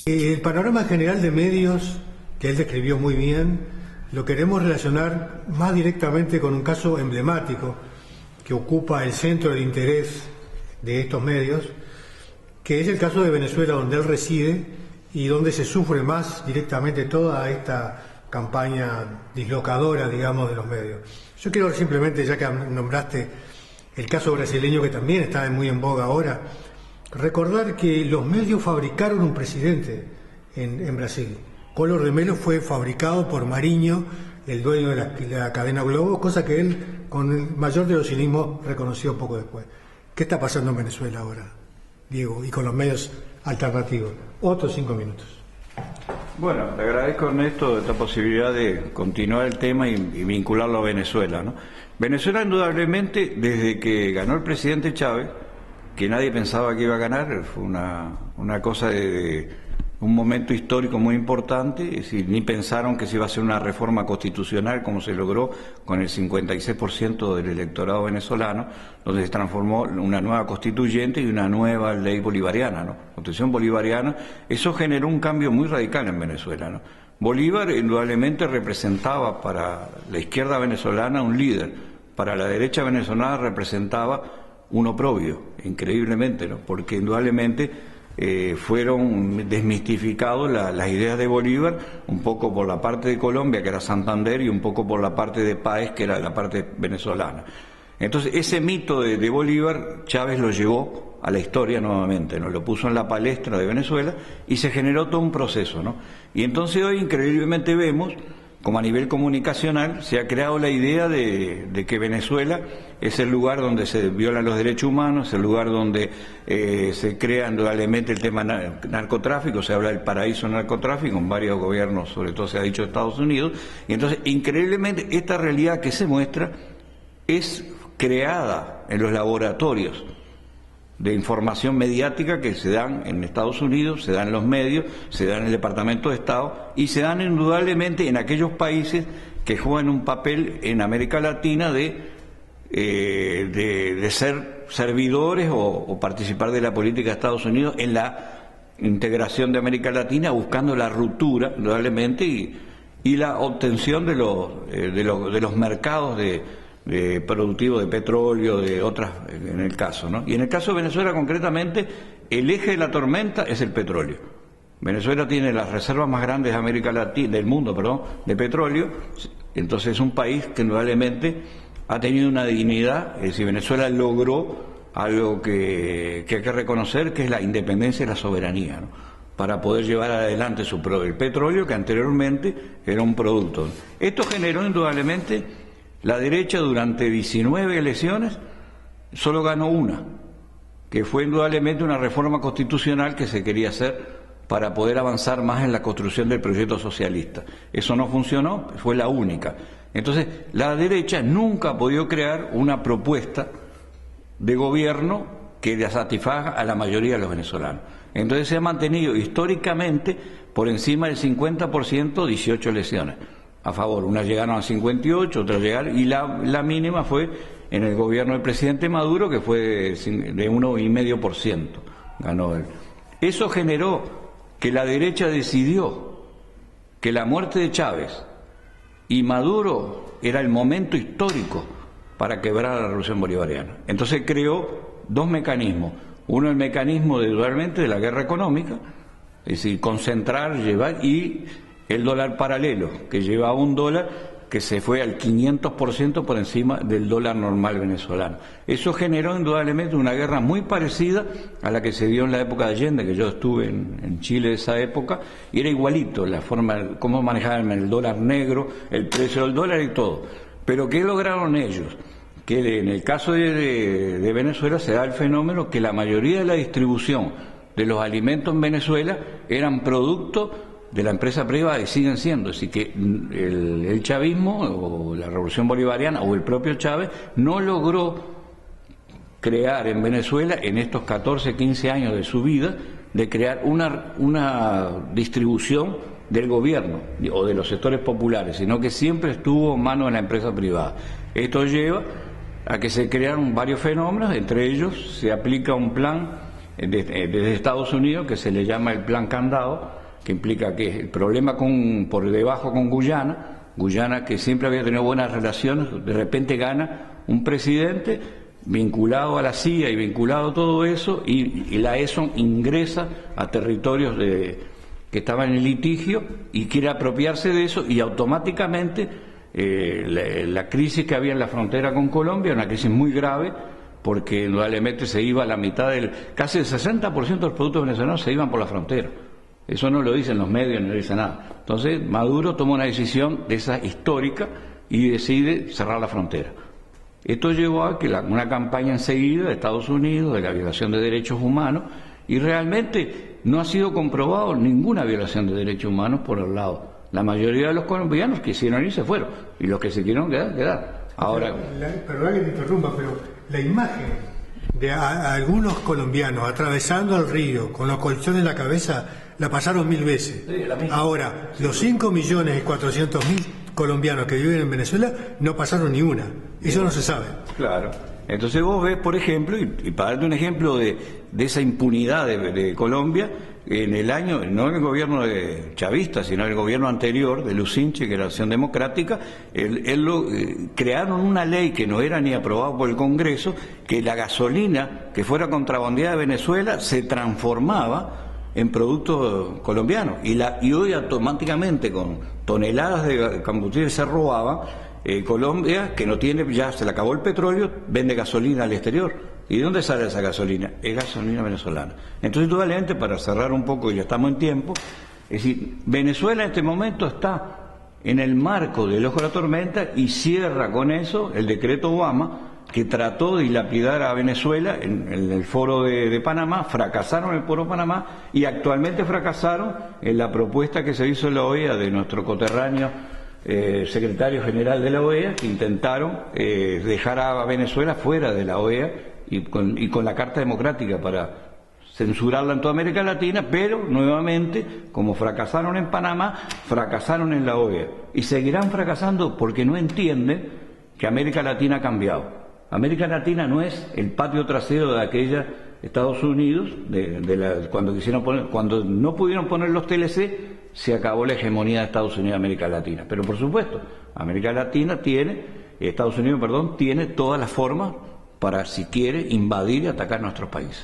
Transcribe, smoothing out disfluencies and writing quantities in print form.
El panorama general de medios, que él describió muy bien, lo queremos relacionar más directamente con un caso emblemático que ocupa el centro de interés de estos medios, que es el caso de Venezuela, donde él reside y donde se sufre más directamente toda esta campaña dislocadora, digamos, de los medios. Yo quiero simplemente, ya que nombraste el caso brasileño, que también está muy en boga ahora, recordar que los medios fabricaron un presidente en Brasil. Collor de Mello fue fabricado por Mariño, el dueño de la cadena Globo, cosa que él, con el mayor de los cinismos, reconoció poco después. ¿Qué está pasando en Venezuela ahora, Diego, y con los medios alternativos? Otros 5 minutos. Bueno, le agradezco, Ernesto, esta posibilidad de continuar el tema y vincularlo a Venezuela, ¿no? Venezuela, indudablemente, desde que ganó el presidente Chávez, que nadie pensaba que iba a ganar, fue una cosa de un momento histórico muy importante, es decir, ni pensaron que se iba a hacer una reforma constitucional como se logró con el 56% del electorado venezolano, donde se transformó una nueva constituyente y una nueva ley bolivariana, ¿no? Constitución bolivariana. Eso generó un cambio muy radical en Venezuela, ¿no? Bolívar indudablemente representaba para la izquierda venezolana un líder, para la derecha venezolana representaba un oprobio, increíblemente, ¿no? Porque indudablemente fueron desmistificados las ideas de Bolívar, un poco por la parte de Colombia, que era Santander, y un poco por la parte de Páez, que era la parte venezolana. Entonces, ese mito de Bolívar, Chávez lo llevó a la historia nuevamente, ¿no? Lo puso en la palestra de Venezuela y se generó todo un proceso, ¿no? Y entonces hoy, increíblemente, vemos como a nivel comunicacional se ha creado la idea de que Venezuela es el lugar donde se violan los derechos humanos, es el lugar donde se crea indudablemente el tema narcotráfico, se habla del paraíso narcotráfico, en varios gobiernos, sobre todo se ha dicho Estados Unidos, y entonces increíblemente esta realidad que se muestra es creada en los laboratorios de información mediática que se dan en Estados Unidos, se dan en los medios, se dan en el Departamento de Estado y se dan indudablemente en aquellos países que juegan un papel en América Latina de ser servidores o participar de la política de Estados Unidos en la integración de América Latina, buscando la ruptura indudablemente y la obtención de los mercados productivo de petróleo, de otras, en el caso, ¿no? Y en el caso de Venezuela, concretamente, el eje de la tormenta es el petróleo. Venezuela tiene las reservas más grandes de América Latina, del mundo, perdón, de petróleo, entonces es un país que indudablemente ha tenido una dignidad, es decir, Venezuela logró algo que hay que reconocer, que es la independencia y la soberanía, ¿no? Para poder llevar adelante el petróleo, que anteriormente era un producto. Esto generó indudablemente. La derecha durante 19 elecciones solo ganó una, que fue indudablemente una reforma constitucional que se quería hacer para poder avanzar más en la construcción del proyecto socialista. Eso no funcionó, fue la única. Entonces, la derecha nunca ha podido crear una propuesta de gobierno que satisfaga a la mayoría de los venezolanos. Entonces se ha mantenido históricamente por encima del 50% 18 elecciones a favor. Unas llegaron a 58, otras llegaron, y la mínima fue en el gobierno del presidente Maduro, que fue de 1,5%, ganó él. Eso generó que la derecha decidió que la muerte de Chávez y Maduro era el momento histórico para quebrar la revolución bolivariana. Entonces creó dos mecanismos. Uno, el mecanismo indudablemente de la guerra económica, es decir, concentrar, llevar, y el dólar paralelo, que llevaba un dólar que se fue al 500% por encima del dólar normal venezolano. Eso generó indudablemente una guerra muy parecida a la que se dio en la época de Allende, que yo estuve en Chile de esa época, y era igualito la forma, cómo manejaban el dólar negro, el precio del dólar y todo. Pero ¿qué lograron ellos? Que en el caso de Venezuela se da el fenómeno que la mayoría de la distribución de los alimentos en Venezuela eran producto de la empresa privada y siguen siendo, así que el chavismo o la revolución bolivariana o el propio Chávez no logró crear en Venezuela en estos 14, 15 años de su vida, de crear una distribución del gobierno o de los sectores populares, sino que siempre estuvo en manos de la empresa privada. Esto lleva a que se crearon varios fenómenos, entre ellos se aplica un plan desde Estados Unidos que se le llama el Plan Candado, que implica que el problema por debajo con Guyana, que siempre había tenido buenas relaciones, de repente gana un presidente vinculado a la CIA y vinculado a todo eso, y la ESON ingresa a territorios que estaban en litigio y quiere apropiarse de eso, y automáticamente la crisis que había en la frontera con Colombia, una crisis muy grave, porque indudablemente se iba a la mitad casi el 60% de los productos venezolanos se iban por la frontera. Eso no lo dicen los medios, no lo dice nada. Entonces Maduro toma una decisión de esa histórica y decide cerrar la frontera. Esto llevó a que una campaña enseguida de Estados Unidos de la violación de derechos humanos, y realmente no ha sido comprobado ninguna violación de derechos humanos por el lado. La mayoría de los colombianos quisieron ir, se fueron, y los que se quisieron quedar. Ahora, perdón que te interrumpa, pero la imagen de algunos colombianos atravesando el río con los colchones en la cabeza la pasaron 1000 veces. Sí, ahora, los 5.400.000 colombianos que viven en Venezuela no pasaron ni una. Eso no se sabe. Claro. Entonces vos ves, por ejemplo, y para darte un ejemplo de esa impunidad de Colombia, en el año, no en el gobierno de chavista, sino en el gobierno anterior, de Lucinche, que era Acción Democrática, crearon una ley que no era ni aprobada por el Congreso, que la gasolina que fuera contrabandeada de Venezuela se transformaba en productos colombianos, y hoy automáticamente con toneladas de combustible se robaban. Colombia, que no tiene, ya se le acabó el petróleo, vende gasolina al exterior. ¿Y de dónde sale esa gasolina? Es gasolina venezolana. Entonces, indudablemente, para cerrar un poco, y ya estamos en tiempo, es decir, Venezuela en este momento está en el marco del ojo de la tormenta, y cierra con eso el decreto Obama, que trató de dilapidar a Venezuela en el foro de Panamá. Fracasaron en el foro de Panamá, y actualmente fracasaron en la propuesta que se hizo en la OEA de nuestro coterráneo secretario general de la OEA, que intentaron dejar a Venezuela fuera de la OEA y con la Carta Democrática para censurarla en toda América Latina, pero nuevamente, como fracasaron en Panamá, fracasaron en la OEA, y seguirán fracasando porque no entienden que América Latina ha cambiado. América Latina no es el patio trasero de aquella Estados Unidos, cuando no pudieron poner los TLC, se acabó la hegemonía de Estados Unidos en América Latina. Pero por supuesto, Estados Unidos tiene todas las formas para, si quiere, invadir y atacar nuestros países.